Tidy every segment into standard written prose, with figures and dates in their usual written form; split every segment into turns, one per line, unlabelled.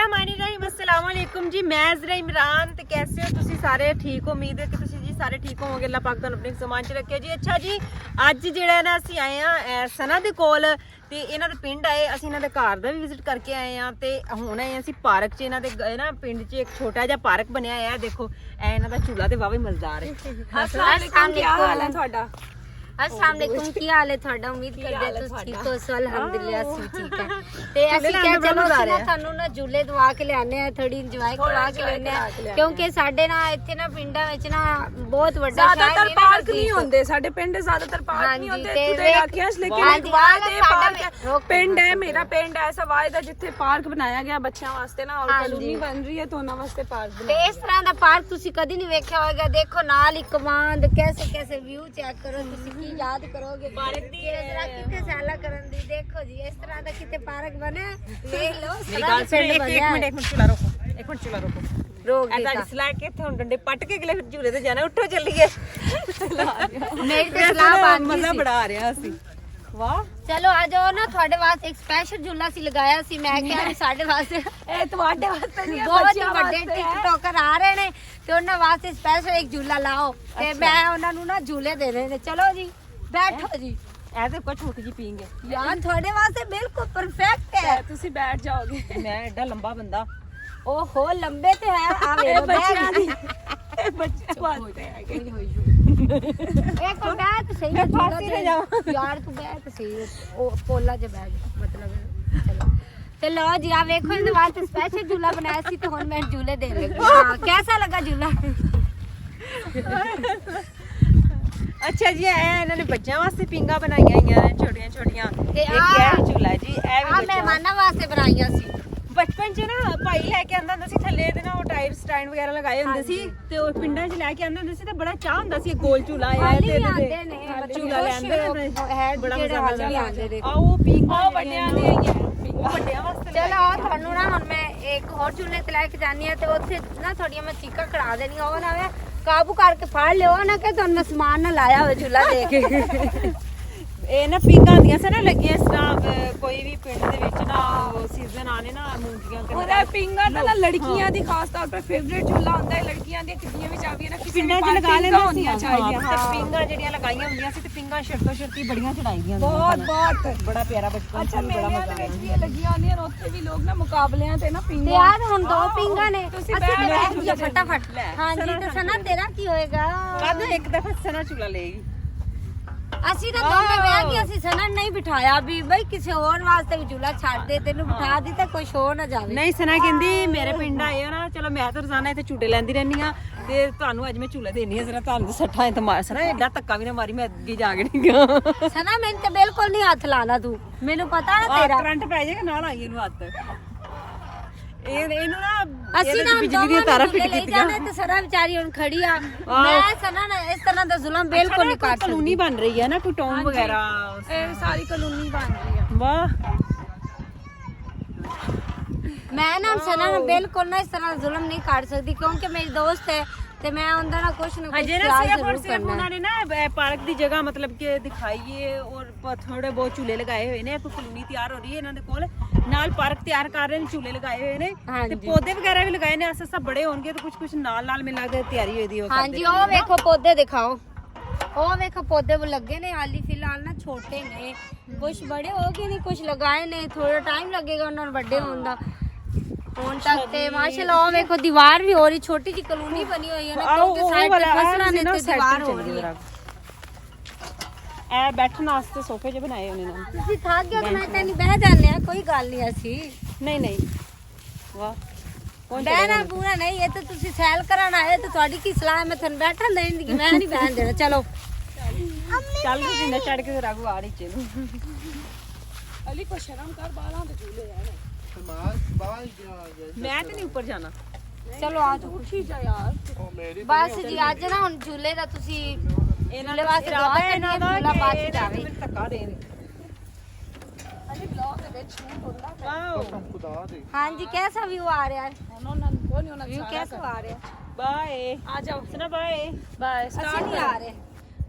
बिस्मिल्लाहिर्रहमानिर्रहीम अस्सलाम वालेकुम जी। मैं ज़रा इमरान ते कैसे हो तुसी सारे ठीक हो। उम्मीद है कि तुसी जी सारे ठीक होवोगे। अल्लाह पाक तुहानू अपने समान च रखे जी। अच्छा जी, अज जिहड़ा ना असीं आए हां सना दे कोल ते इन्हां दे पिंड आए। असीं इन्हां दे घर दा भी विजिट करके आए हां ते हुण आए असीं पार्क च। इन्हां दे ना पिंड च एक छोटा जिहा पार्क बनया है। देखो ए इन्हां दा झूला ते वाहवा मज़ेदार है।
अस्सलाम वालेकुम, क्या हाल है ਤੁਹਾਡਾ? अस्सलाम वालेकुम, की हाल है ਤੁਹਾਡਾ? उम्मीद करदे तुसीं ठीक हो। सो अल्हम्दुलिल्लाह ਅਸੀਂ ਠੀਕ ਹੈ ਤੇ ਅਸੀਂ ਕਿਹਾ ਚਲੋ ਅਸੀਂ ਨਾ ਤੁਹਾਨੂੰ ਨਾ ਝੂਲੇ ਦਵਾ ਕੇ ਲਿਆਨੇ ਆ, ਥੋੜੀ ਇੰਜੋਏ ਕਰਵਾ ਕੇ ਲੈਨੇ ਆ ਕਿਉਂਕਿ ਸਾਡੇ ਨਾ ਇੱਥੇ ਨਾ ਪਿੰਡਾਂ ਵਿੱਚ ਨਾ ਬਹੁਤ ਵੱਡਾ ਸ਼ਹਿਰ
ਜ਼ਿਆਦਾਤਰ ਪਾਰਕ ਨਹੀਂ ਹੁੰਦੇ ਸਾਡੇ ਪਿੰਡ, ਜ਼ਿਆਦਾਤਰ ਪਾਰਕ ਨਹੀਂ ਹੁੰਦੇ ਇੱਥੇ ਦੇ ਇਲਾਕਿਆਂ 'ਚ। ਲੇਕਿਨ ਵਾਇਦ ਇਹ ਪਾਰਕ ਪਿੰਡ ਹੈ, ਮੇਰਾ ਪਿੰਡ ਐਸਾ ਵਾਇਦ ਹੈ ਜਿੱਥੇ ਪਾਰਕ ਬਣਾਇਆ ਗਿਆ ਬੱਚਿਆਂ ਵਾਸਤੇ ਨਾ, ਔਰ ਕਲੋਨੀ ਬਣ ਰਹੀ ਹੈ तो ਉਹਨਾਂ ਵਾਸਤੇ ਪਾਰਕ
ਤੇ ਇਸ ਤਰ੍ਹਾਂ ਦਾ ਪਾਰਕ ਤੁਸੀਂ ਕਦੀ ਨਹੀਂ ਵੇਖਿਆ ਹੋਵੇਗਾ। ਦੇਖੋ ਨਾਲ ਹੀ ਕਮਾਂਡ ਕੈਸੇ ਕੈਸੇ ਵਿਊ ਚੈੱਕ ਕਰੋ, ਤੁਸੀਂ ਕੀ ਯਾਦ ਕਰੋਗੇ ਪਾਰਕ ਦੀ ਜਰਾ ਕਿੱਥੇ ਸੈਲਾ ਕਰਨ ਦੀ। ਦੇਖੋ ਜੀ ਇਸ ਤਰ੍ਹਾਂ ਦਾ ਕਿਤੇ ਪਾਰਕ ਬਣੇ ਦੇਖ ਲਓ।
मेरी गल सुन, एक मिनट चूल्हा रोको, एक मिनट चूल्हा रोको।
रोक
ऐसा इसलिए कि थे हुन डंडे पट के अगले फिर झूले ते जाना। उठो चलिए,
मेरी तो सलाह बन गई
मजा
सी।
बड़ा आ रहा सी। वाह
ਚਲੋ ਆ ਜਾਓ ਨਾ, ਤੁਹਾਡੇ ਵਾਸਤੇ ਇੱਕ ਸਪੈਸ਼ਲ ਝੂਲਾ ਸੀ ਲਗਾਇਆ ਸੀ। ਮੈਂ ਕਿਹਾ ਵੀ ਸਾਡੇ ਵਾਸਤੇ
ਇਹ ਤੁਹਾਡੇ ਵਾਸਤੇ ਨਹੀਂ,
ਬਹੁਤ ਵੱਡੇ ਟਿਕਟੋਕਰ ਆ ਰਹੇ ਨੇ ਤੇ ਉਹਨਾਂ ਵਾਸਤੇ ਸਪੈਸ਼ਲ ਇੱਕ ਝੂਲਾ ਲਾਓ ਤੇ ਮੈਂ ਉਹਨਾਂ ਨੂੰ ਨਾ ਝੂਲੇ ਦੇ ਰਹੇ ਨੇ। ਚਲੋ ਜੀ ਬੈਠੋ ਜੀ।
ऐ तो कुछ छोटी जी पीएंगे
ਯਾਰ ਤੁਹਾਡੇ ਵਾਸਤੇ ਬਿਲਕੁਲ ਪਰਫੈਕਟ ਹੈ।
ਤੁਸੀਂ ਬੈਠ ਜਾਓਗੇ।
मैं एडा लंबा बंदा।
ਓਹੋ ਲੰਬੇ ਤੇ ਹੈ ਆ ਵੇ
ਬੱਚਿਆਂ ਦੀ ਇਹ ਬੱਚੇ ਵਾਸਤੇ ਹੈਗੇ।
ਇੱਕ ਬੈਠ ਸਹੀ ਹੈ
फांसी ले जाओ।
ਯਾਰ ਤੂੰ ਬੈਠ ਸਹੀ ਉਹ ਪੋਲਾ ਜਿਹਾ ਬੈਠ ਮਤਲਬ। ਚਲੋ ਤੇ ਲਓ ਜੀ ਆ ਵੇਖੋ ਇਹਦੇ ਵਾਸਤੇ ਸਪੈਸ਼ਲ ਝੂਲਾ ਬਣਾਇਆ ਸੀ ਤੇ ਹੁਣ ਮੈਂ ਝੂਲੇ ਦੇਣ ਲੱਗੀ ਹਾਂ। ਕੈਸਾ ਲੱਗਾ ਝੂਲਾ?
अच्छा जी, ए इन्होंने बच्चों वास्ते पिंगा बनाई हैं छोटियां छोटियां।
ते
एक
आ-
है झूला जी, ए
ਆ
भी
ਮਹਿਮਾਨਾਂ ਵਾਸਤੇ ਬਣਾਈਆਂ ਸੀ।
ਬਚਪਨ 'ਚ ਨਾ ਭਾਈ ਲੈ ਕੇ ਆਂਦਾ ਹੁੰਦਾ ਸੀ ਥੱਲੇ ਤੇ ਨਾ ਉਹ ਟਾਇਰ ਸਟੈਂਡ ਵਗੈਰਾ ਲਗਾਏ ਹੁੰਦੇ ਸੀ ਤੇ ਉਹ ਪਿੰਡਾਂ 'ਚ ਲੈ ਕੇ ਆਂਦੇ ਹੁੰਦੇ ਸੀ ਤੇ ਬੜਾ ਚਾਹ ਹੁੰਦਾ ਸੀ ਗੋਲ ਝੂਲਾ ਆਇਆ ਤੇ
ਆਂਦੇ ਨੇ
ਝੂਲਾ ਲੈਂਦੇ
ਹੈ
ਬੜਾ
ਜਿਹੜੇ
ਮਜ਼ਾ
ਹਾਜ਼ਰ ਆਉਂਦੇ ਨੇ।
ਆ ਉਹ ਪਿੰਗਾ
ਉਹ ਵੱਡਿਆਂ ਦੀ ਹੀ ਹੈ।
ਉਹ ਵੱਡਿਆਂ ਵਾਸਤੇ
ਚਲੋ ਆਓ ਤੁਹਾਨੂੰ ਨਾ ਹੁਣ ਮੈਂ ਇੱਕ ਹੋਰ ਝੂਲੇ ਤੇ ਲੈ ਕੇ ਜਾਨੀ ਆ ਤੇ ਉੱਥੇ ਨਾ ਥੋੜੀਆਂ ਮੈਂ ਚੀਕਾਂ ਕਰਾ ਦੇਣੀਆਂ। ਉਹ ਨਾ ਵੇ ਕਾਬੂ ਕਰਕੇ ਫੜ ਲਿਓ ਨਾ ਕਿ ਤੁਹਾਨੂੰ ਸਮਾਨ ਨਾ ਲਾਇਆ ਹੋਵੇ ਝੂਲਾ ਦੇ ਕੇ।
ਇਹ ਨਾ ਪਿੰਗਾ ਹੁੰਦੀਆਂ ਸੀ ਨਾ ਲੱਗੀਆਂ ਇਸ ਤਰ੍ਹਾਂ ਕੋਈ ਵੀ ਪਿੰਡ ਦੇ ਵਿੱਚ ਨਾ ਸੀਜ਼ਨ ਆਨੇ ਨਾ ਮੂੰਗੀਆਂ
और ये पिंगा ना लड़कियां दी खास तौर पे फेवरेट झूला होता है। लड़कियां दी कितनी भी चाबियां ना किसी
ਪਿੰਡਾਂ 'ਚ
पार्क
ਲਗਾ
पिंगा
ਲੈਂਦੇ
होनियां चाहिए।
ਤੇ ਪਿੰਗਾ ਜਿਹੜੀਆਂ ਲਗਾਈਆਂ ਹੁੰਦੀਆਂ ਸੀ ਤੇ ਪਿੰਗਾ ਸ਼ਰਤੋ ਸ਼ਰਤੀ ਬੜੀਆਂ ਚੜਾਈ ਦੀਆਂ
बहुत बहुत
ਬੜਾ ਪਿਆਰਾ ਬਚਪਨ
अच्छा
ਸੀ, ਬੜਾ
मेले
ਮਜ਼ਾ
ਦੇ
ਆਇਆ।
ਵਿੱਚ ਵੀ ਇਹ ਲੱਗੀਆਂ ਹੁੰਦੀਆਂ ਨੇ, ਉੱਥੇ ਵੀ ਲੋਕ ਨਾ ਮੁਕਾਬਲਿਆਂ ਤੇ ਨਾ
ਤੇ
ਪਿੰਗਾ।
ਯਾਰ ਹੁਣ ਦੋ ਪਿੰਗਾ ਨੇ
ਤੁਸੀਂ
ਅਸੀਂ ਤੇ
ਬੈਠ
ਬੈਠ ਜਾ ਫਟਾਫਟ।
ਲੈ,
ਹਾਂਜੀ ਤੇ ਸਨਾ ਤੇਰਾ ਕੀ ਹੋਏਗਾ?
ਕਦ ਇੱਕ ਦਫਾ ਸਨਾ ਝੂਲਾ ਲਏਗੀ।
ਅਸੀਂ ਤਾਂ ਦੋਵੇਂ ਵਿਆਹ ਕਿ ਅਸੀਂ ਸਨਾ ਨਹੀਂ ਬਿਠਾਇਆ ਵੀ ਬਈ ਕਿਸੇ ਹੋਰ ਵਾਸਤੇ ਵੀ ਝੂਲਾ ਛੱਡ ਦੇ, ਤੈਨੂੰ ਬਿਠਾ ਦੀ ਤਾਂ ਕੁਝ ਹੋ ਨਾ ਜਾਵੇ।
ਨਹੀਂ ਸਨਾ ਕਹਿੰਦੀ ਮੇਰੇ ਪਿੰਡ ਆਏ ਹੋ ਨਾ, ਚਲੋ ਮੈਂ ਤਾਂ ਰੋਜ਼ਾਨਾ ਇੱਥੇ ਝੂਟੇ ਲੈਂਦੀ ਰਹਿੰਦੀ ਆ ਤੇ ਤੁਹਾਨੂੰ ਅੱਜ ਮੈਂ ਝੂਲਾ ਦੇਣੀ ਆ। ਜ਼ਰਾ ਤੁਹਾਨੂੰ ਸੱਠਾਂ ਤੇ ਮਾਰ ਸਨਾ ਐਡਾ ਧੱਕਾ ਵੀ ਨਾ ਮਾਰੀ, ਮੈਂ ਅੱਗੇ ਜਾ ਕੇ ਨਹੀਂ ਗਿਆ।
ਸਨਾ ਮੈਨੂੰ ਤੇ ਬਿਲਕੁਲ ਨਹੀਂ ਹੱਥ ਲਾਣਾ ਤੂੰ, ਮੈਨੂੰ ਪਤਾ ਨਾ ਤੇਰਾ।
ਕਰੰਟ ਪੈ ਜਾਏਗਾ ਨਾਲ ਆਈ ਇਹਨੂੰ ਹੱਥ। ਇਹਨੂੰ ਨਾ
ਅਸੀਂ ਨਾ
ਬਿਜਲੀ ਦੀਆਂ ਤਾਰਾਂ ਫਿੱਟ
ਲੈ
ਕੀਤੀਆਂ।
ਜਾਣੇ ਤੇ ਸਨਾ ਵਿਚਾਰੀ ਹੁਣ ਖੜੀ ਆ। ਮੈਂ ਸਨਾ ਨਾ ਇਸ ਤਰ੍ਹਾਂ ਦਾ ਜ਼ੁਲਮ ਬਿਲਕੁਲ ਨਹੀਂ ਕਰ ਸਕਦੀ।
ਕਲੋਨੀ ਬਣ ਰਹੀ ਹੈ ਨਾ, ਕੋਈ ਟਾਊਨ ਵਗੈਰਾ।
ਇਹ ਸਾਰੀ ਕਲੋਨੀ ਬਣ ਰਹੀ ਹੈ।
ਵਾਹ,
ਮੈਂ ਨਾ ਸਨਾ ਨਾਲ ਬਿਲਕੁਲ ਨਾ ਇਸ ਤਰ੍ਹਾਂ ਦਾ ਜ਼ੁਲਮ ਨਹੀਂ ਕਰ ਸਕਦੀ ਕਿਉਂਕਿ ਮੇਰੀ ਦੋਸਤ ਹੈ ਤੇ ਮੈਂ ਉਹਦਾ ਨਾ ਕੁਛ ਨਾ ਕੁਛ
ਅਜੇ ਨਾ
ਖਿਆਲ
ਸਿਰਫ
ਜ਼ਰੂਰ
ਔਰ ਸਿਰਫ
ਕਰਨਾ।
ਉਹਨਾਂ ਨੇ ਨਾ ਪਾਰਕ ਦੀ ਜਗ੍ਹਾ ਮਤਲਬ ਕਿ ਦਿਖਾਈਏ ਔਰ ਥੋੜੇ ਬਹੁਤ ਝੂਲੇ ਲਗਾਏ ਹੋਏ ਨੇ। ਕੋਈ ਕਲੋਨੀ ਤਿਆਰ ਹੋ ਰਹੀ ਹੈ ਇਹਨਾਂ ਦੇ ਕੋਲ, ਨਾਲ ਪਾਰਕ ਤਿਆਰ ਕਰ ਰਹੇ ਨੇ, ਝੂਲੇ ਲਗਾਏ ਹੋਏ ਨੇ ਤੇ ਪੌਦੇ ਵਗੈਰਾ ਵੀ ਲਗਾਏ ਨੇ। ਅਸਾਂ ਸਭ ਬੜੇ ਹੋਣਗੇ ਤੇ ਕੁਝ ਨਾਲ ਨਾਲ ਮੈਨੂੰ ਲੱਗਦਾ ਤਿਆਰੀ ਹੋਈ ਦੀ ਉਹ
ਹਾਂਜੀ ਉਹ ਵੇਖੋ ਪੌਦੇ ਦਿਖਾਓ, ਉਹ ਵੇਖੋ ਪੌਦੇ ਉਹ ਲੱਗੇ ਨੇ ਹਾਲੀ ਫਿਲਹਾਲ ਨਾ ਛੋਟੇ ਨੇ, ਕੁਝ ਬੜੇ ਹੋ ਗਏ ਨੇ, ਕੁਝ ਲਗਾਏ ਨੇ। ਥੋੜਾ ਟਾਈਮ ਲੱਗੇਗਾ ਉਹਨਾਂ ਨੂੰ ਵੱਡੇ ਹੋਣ ਦਾ। ਹੁਣ ਤੱਕ ਤੇ ਮਾਸ਼ਾਅੱਲਾ ਉਹ ਵੇਖੋ ਦੀਵਾਰ ਵੀ ਹੋ ਰਹੀ, ਛੋਟੀ ਜਿਹੀ ਕਲੋਨੀ ਬਣੀ ਹੋਈ ਹੈ ਨਾ ਕਿਉਂਕਿ ਸਾਈਡ ਤੇ ਫਸਲਾਂ ਨੇ ਤੇ ਦੀਵਾਰ ਹੋ ਰਹੀ ਹੈ।
ਐ ਬੈਠਣ ਵਾਸਤੇ ਸੋਫੇ ਜਿਹੇ ਬਣਾਏ ਹੋਣੇ ਨੇ।
ਤੁਸੀਂ ਥੱਕ ਗਏ ਤਾਂ ਮੈਂ ਕਹਿੰਦੀ ਬਹਿ ਜਾਂਦੇ ਆ, ਕੋਈ ਗੱਲ ਨਹੀਂ। ਅਸੀਂ
ਨਹੀਂ ਨਹੀਂ, ਵਾਹ
ਬਹਿਣਾ ਪੂਰਾ ਨਹੀਂ, ਇਹ ਤਾਂ ਤੁਸੀਂ ਸੈਲ ਕਰਨ ਆਏ ਤੇ ਤੁਹਾਡੀ ਕੀ ਸਲਾਹ ਹੈ? ਮੈਂ ਤੁਹਾਨੂੰ ਬੈਠਣ ਦੇਣ ਦੀ, ਮੈਂ ਨਹੀਂ ਬਹਿਣ ਦੇਣਾ। ਚਲੋ
ਚੱਲ ਤੁਸੀਂ ਨਾ ਚੜ ਕੇ ਰਾਗੂ ਆ ਨੀਚੇ ਨੂੰ।
ਅਲੀ ਕੋ ਸ਼ਰਮ ਕਰ, ਬਾਲਾਂ ਤੇ ਝੂਲੇ ਯਾਰ।
ਮੈਂ ਤੇ ਨਹੀਂ ਉੱਪਰ ਜਾਣਾ।
ਚਲੋ ਆ ਜਾਓ।
ਉੱਠੀ ਜਾ ਯਾਰ।
ਬਸ ਜੀ ਅੱਜ ਨਾ ਹੁਣ ਝੂਲੇ ਦਾ ਤੁਸੀਂ
ਇਹਨਾਂ
ਝੂਲੇ ਵਾਸਤੇ ਦੁਆ
ਇਹਨਾਂ ਦਾ
ਝੂਲਾ ਬਾਅਦ ਚ ਜਾਵੇ।
ਧੱਕਾ ਦੇਣ।
ਅਲੀ ਬਲੌਗ ਦੇ ਵਿੱਚ ਸ਼ੂਟ ਹੁੰਦਾ
ਵਾਓ,
ਹਾਂਜੀ ਕੈਸਾ ਵਿਊ ਆ ਰਿਹਾ ਹੈ?
ਉਹਨਾਂ ਨੂੰ ਕੋਈ ਨਹੀਂ, ਉਹਨਾਂ
ਵਿਊ
ਨੂੰ
कैसा आ रहा है?
ਬਾਏ।
ਆ ਜਾਓ।
ਸੁਣਾ ਬਾਏ।
ਬਾਏ
ਅਸੀਂ नहीं आ रहे।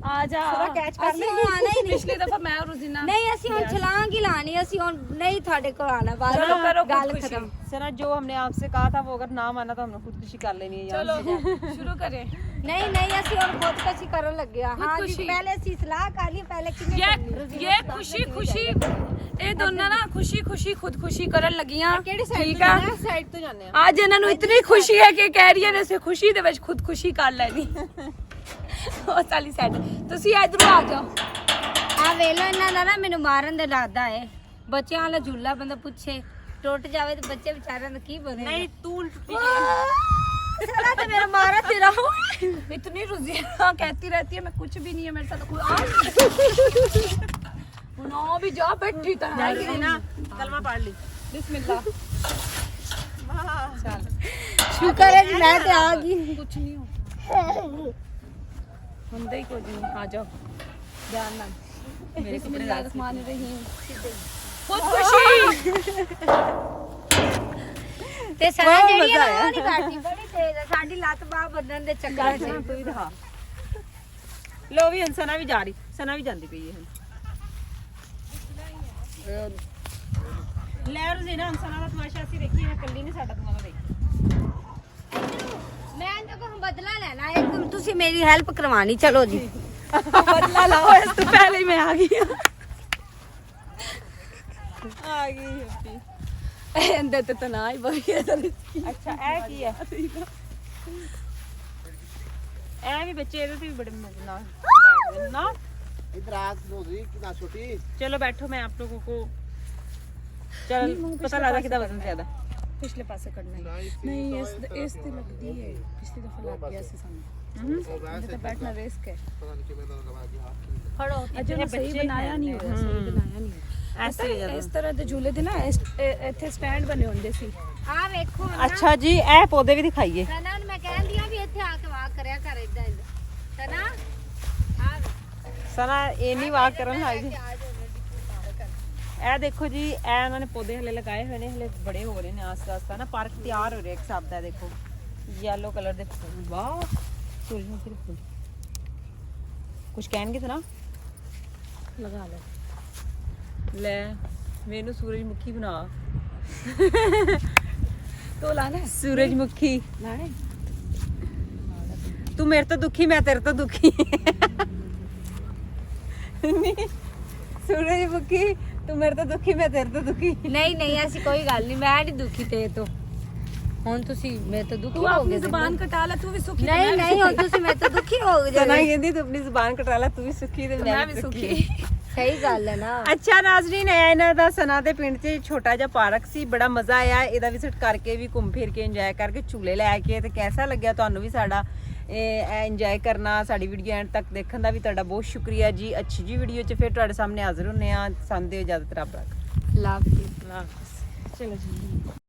ਆ ਜਾ
ਕੈਚ ਕਰ
ਅਸੀਂ ਹੁਣ ਆਣਾ ਹੀ ਨਹੀਂ
ਪਿਛਲੀ ਦਫਾ ਮੈਂ ਔਰ ਰੋਜ਼ੀਨਾ
ਨਹੀਂ ਅਸੀਂ ਹੁਣ ਛਲਾਂਗ ਹੀ ਲਾਣੀ ਅਸੀਂ ਹੁਣ ਨਹੀਂ ਤੁਹਾਡੇ ਕੋਲ ਆਣਾ ਬਾਅਦ
चलो करो
ਗੱਲ
खुदकुशी।
ਖਤਮ
सना जो हमने आपसे कहा था वो अगर ना माना तो हमने खुदकुशी कर लेनी है यार
चलो शुरू करें
ਨਹੀਂ ਨਹੀਂ ਅਸੀਂ ਹੁਣ ਖੁਦਕੁਸ਼ੀ ਕਰਨ ਲੱਗੇ ਆ ਹਾਂ ਜੀ
ਖੁਦਕੁਸ਼ੀ।
ਪਹਿਲੇ ਅਸੀਂ ਸਲਾਹ ਕਰ ਲਈ ਪਹਿਲੇ ਕਿਵੇਂ ਕਰਨੀ
ये खुशी खुशी ਇਹ ਦੋਨਾਂ ਨਾ ਖੁਸ਼ੀ ਖੁਸ਼ੀ ਖੁਦਕੁਸ਼ੀ ਕਰਨ ਲੱਗੀਆਂ
ਕਿਹੜੀ ਸਾਈਡ
ਠੀਕ
ਤੋਂ
ਆ
ਜਾਣਾ ਸਾਈਡ ਤੋਂ ਜਾਂਦੇ ਆ
ਅੱਜ ਇਹਨਾਂ ਨੂੰ ਇਤਨੀ ਖੁਸ਼ੀ ਹੈ ਕਿ ਕਹਿ ਰਹੀ ਹੈ ਨੇ ਖੁਸ਼ੀ ਦੇ ਵਿੱਚ ਖੁਦਕੁਸ਼ੀ ਕਰ ਲੈਣੀ ਉਹ ਸਾਲੀ ਸੈਟ ਤੁਸੀਂ ਇਧਰੋਂ ਆ ਜਾਓ
ਆ ਵੇਲੋ ਇਹਨਾਂ ਦਾ ਨਾ ਮੈਨੂੰ ਮਾਰਨ ਦੇ ਲਾਦਾ ਏ ਬੱਚਿਆਂ ਵਾਲਾ ਝੂਲਾ ਬੰਦਾ ਪੁੱਛੇ ਟੁੱਟ ਜਾਵੇ ਤੇ ਬੱਚੇ ਵਿਚਾਰਿਆਂ ਦਾ ਕੀ ਬਣੇ
नहीं तू
ਸਾਲਾ ਤੇ ਮੇਰਾ ਮਾਰਾ ਤੇਰਾ
इतनी रुजिया कहती रहती है मैं कुछ भी नहीं है मेरे साथ कोई ना भी जा बैठी था
जाएगी ना कलमा पढ़ ली
बिस्मिल्लाह
चल
ਸ਼ੁਕਰ ਹੈ ਜੀ ਮੈਂ ਤੇ ਆ ਗਈ
कुछ नहीं हो ਹੁੰਦੇ ਹੀ ਕੁਝ ਨਹੀਂ ਆ ਜਾਓ ਧਿਆਨ ਨਾਲ ਮੇਰੇ ਕਪੜੇ ਦਾ ਸਮਾਨ ਰਹੀ ਖੁਦ ਖੁਸ਼ੀ
ਤੇ ਸਾਡਾ ਜਿਹੜੀ ਹੈ ਨਾ ਉਹ ਨਹੀਂ ਕਰਦੀ ਬੜੀ ਤੇਜ਼ ਹੈ ਸਾਡੀ ਲੱਤ ਬਾਹ ਬੰਨਣ ਦੇ ਚੱਕਰ 'ਚ
तू भी दिखा लो भी हम सना भी जा रही सना भी जाती पई है ਲੈ ਰੋਜ਼ੀਨਾ हम सना ਦਾ ਤਮਾਸ਼ਾ ਅਸੀਂ ਦੇਖੀਏ ਮੈਂ ਕੱਲੀ ਨਹੀਂ ਸਾਡਾ ਤਮਾਸ਼ਾ ਦੇਖੀ
ਮੈਂ ਤਾਂ ਕੋਈ ਬਦਲਾ ਲੈਣਾ ਹੈ ਤੁਸੀਂ ਮੇਰੀ ਹੈਲਪ ਕਰਵਾਣੀ ਚਲੋ ਜੀ
ਬਦਲਾ ਲਾਓ ਇਸ ਤੋਂ ਪਹਿਲੇ ਹੀ ਮੈਂ ਆ ਗਈ
ਆ ਗਈ ਹੈਪੀ
ਇਹਦੇ ਤੇ ਤਾਂ ਨਾ ਹੀ ਬਗੀ
ਅੱਛਾ ਇਹ ਕੀ ਹੈ ਇਹ ਵੀ ਬੱਚੇ ਇਹਦੇ ਤੇ ਵੀ ਬੜੇ ਮਜ਼ੇ ਨਾਲ ਬੈਠਦੇ ਨੇ ਨਾ
इधर आ रोजी कितना छोटी
चलो बैठो मैं आप लोगों को चल पता लगा कितना वजन ज्यादा
ਪਿਛਲੇ ਪਾਸੇ ਕੱਢਣਾ ਹੈ ਨਹੀਂ ਇਸ ਤੇ ਲੱਗਦੀ ਹੈ ਪਿਛਲੀ ਦਫਾ ਲੱਗ ਗਿਆ ਸੀ ਸਾਨੂੰ ਇਹਦੇ ਤੇ ਬੈਠਣਾ ਰਿਸਕ ਹੈ
पता नहीं कितना लगा के हाथ
फड़ो
ਅਜੇ ਮੈਂ ਸਹੀ ਬਣਾਇਆ ਨਹੀਂ ਹੋਇਆ ਸਹੀ ਬਣਾਇਆ ਨਹੀਂ ਹੋਇਆ।
ऐसे ही
ਇਸ ਤਰ੍ਹਾਂ ਦੇ ਝੂਲੇ ਦੇ ਨਾ ਇੱਥੇ ਸਟੈਂਡ ਬਣੇ ਹੁੰਦੇ ਸੀ
ਆ ਵੇਖੋ ਨਾ
अच्छा जी ਇਹ ਪੌਦੇ ਵੀ ਦਿਖਾਈਏ
ਸਨਾ ਨੂੰ ਮੈਂ ਕਹਿੰਦੀ ਆ ਵੀ ਇੱਥੇ ਆ ਕੇ ਵਾਕ ਕਰਿਆ ਕਰ ਇਦਾਂ ਸਨਾ ਆ
ਸਨਾ ਇਹ ਨਹੀਂ ਵਾਕ ਕਰਨ ਲੱਗ ਜੀ
ਆ ਜਾਓ
ਇਹ ਦੇਖੋ ਜੀ ਇਹ ਉਹਨਾਂ ਨੇ ਪੌਦੇ ਹਲੇ ਲਗਾਏ ਹੋਏ ਨੇ ਹਲੇ ਬੜੇ ਹੋ ਰਹੇ ਨੇ ਆਸਤੇ ਆਸਤੇ ਨਾ ਪਾਰਕ ਤਿਆਰ ਹੋ ਰਿਹਾ ਇੱਕ ਹਿਸਾਬ ਦਾ ਦੇਖੋ ਯੈਲੋ ਕਲਰ ਦੇ ਫੁੱਲ ਵਾਹ ਸੂਰਜਮੁਖੀ ਦੇ ਫੁੱਲ ਕੁਝ ਕਹਿਣਗੇ ਤਾਂ ਨਾ
ਲਗਾ ਲਓ
ਲੈ ਮੈਨੂੰ ਸੂਰਜਮੁਖੀ ਬਣਾ
ਤੋ ਲਾਣਾ ਹੈ?
ਸੂਰਜਮੁਖੀ
ਲਾਣਾ ਹੈ?
ਤੂੰ ਮੇਰੇ ਤੋਂ ਦੁਖੀ ਮੈਂ ਤੇਰੇ ਤੋਂ ਦੁਖੀ ਸੂਰਜਮੁਖੀ ਤੂੰ ਮੇਰੇ ਤੋਂ ਦੁਖੀ ਮੈਂ ਤੇਰੇ ਤੋਂ ਦੁਖੀ
ਨਹੀਂ ਨਹੀਂ ਐਸੀ ਕੋਈ ਗੱਲ ਨਹੀਂ ਮੈਂ ਨਹੀਂ ਦੁਖੀ ਤੇ ਤੋਂ ਹੁਣ ਤੁਸੀਂ ਮੇਰੇ ਤੋਂ ਦੁਖੀ
ਤੂੰ
ਹੋ
ਆਪਣੀ
ਗਏ
ਜ਼ੁਬਾਨ ਕਟਾ ਲੈ ਤੂੰ ਵੀ ਸੁਖੀ
ਨਹੀਂ ਨਹੀਂ ਹੁਣ ਤੁਸੀਂ ਮੇਰੇ ਤੋਂ ਦੁਖੀ ਹੋ ਗਏ
ਸਨਾ ਕਹਿੰਦੀ ਤੂੰ ਆਪਣੀ ਜ਼ੁਬਾਨ ਕਟਾ ਲੈ ਤੂੰ ਵੀ ਸੁਖੀ ਤੇ
ਮੈਂ ਵੀ ਸੁਖੀ
ਸਹੀ ਗੱਲ ਹੈ ਨਾ
ਅੱਛਾ ਨਾਜ਼ਰੀਨ ਇਹ ਇਹਨਾਂ ਦਾ ਸਨਾ ਦੇ ਪਿੰਡ 'ਚ ਛੋਟਾ ਜਿਹਾ ਪਾਰਕ ਸੀ ਬੜਾ ਮਜ਼ਾ ਆਇਆ ਇਹਦਾ ਵਿਜ਼ਿਟ ਕਰਕੇ ਵੀ ਘੁੰਮ ਫਿਰ ਕੇ ਇੰਜੋਏ ਕਰਕੇ ਝੂਲੇ ਲੈ ਕੇ ਤੇ ਕੈਸਾ ਲੱਗਿਆ ਤੁਹਾਨੂੰ ਵੀ ਸਾਡਾ ਇਹ ਇੰਜੋਏ ਕਰਨਾ ਸਾਡੀ ਵੀਡੀਓ ਐਂਡ ਤੱਕ ਦੇਖਣ ਦਾ ਵੀ ਤੁਹਾਡਾ ਬਹੁਤ ਸ਼ੁਕਰੀਆ ਜੀ ਅੱਛੀ ਜੀ ਵੀਡੀਓ 'ਚ ਫਿਰ ਤੁਹਾਡੇ ਸਾਹਮਣੇ ਹਾਜ਼ਰ ਹੁੰਨੇ ਆ ਸਾਨੂੰ ਦਿਓ ਇਜਾਜ਼ਤ ਰੱਬ ਰੱਖ
ਲਵ ਯੂ
ਚਲੋ ਜੀ